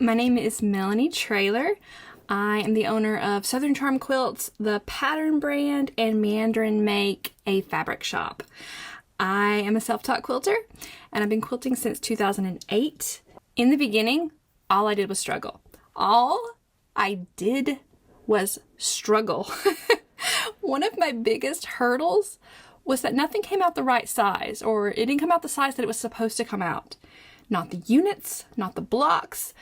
My name is Melanie Traylor. I am the owner of Southern Charm Quilts, the Pattern brand, and Mandarin Make, a fabric shop. I am a self-taught quilter, and I've been quilting since 2008. In the beginning, all I did was struggle. All I did was struggle. One of my biggest hurdles was that nothing came out the right size, or it didn't come out the size that it was supposed to come out. Not the units, not the blocks.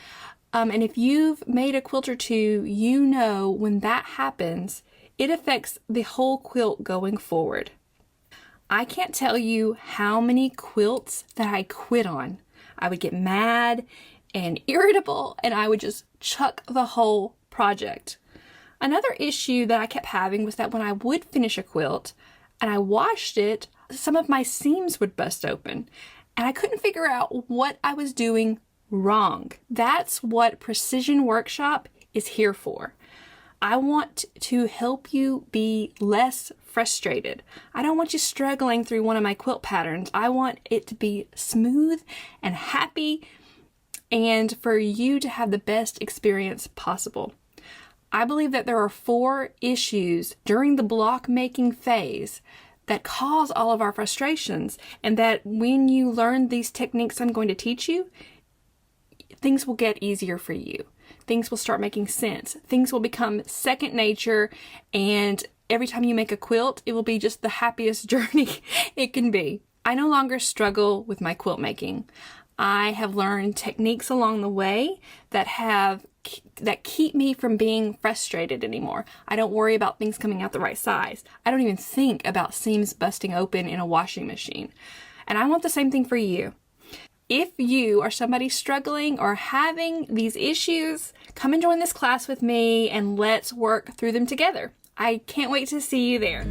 And if you've made a quilt or two, you know when that happens, it affects the whole quilt going forward. I can't tell you how many quilts that I quit on. I would get mad and irritable, and I would just chuck the whole project. Another issue that I kept having was that when I would finish a quilt and I washed it, some of my seams would bust open, and I couldn't figure out what I was doing wrong. That's what Precision Workshop is here for. I want to help you be less frustrated. I don't want you struggling through one of my quilt patterns. I want it to be smooth and happy, and for you to have the best experience possible. I believe that there are 4 issues during the block making phase that cause all of our frustrations, and that when you learn these techniques I'm going to teach you, things will get easier for you. Things will start making sense. Things will become second nature, and every time you make a quilt, it will be just the happiest journey it can be. I no longer struggle with my quilt making. I have learned techniques along the way that keep me from being frustrated anymore. I don't worry about things coming out the right size. I don't even think about seams busting open in a washing machine. And I want the same thing for you. If you are somebody struggling or having these issues, come and join this class with me and let's work through them together. I can't wait to see you there.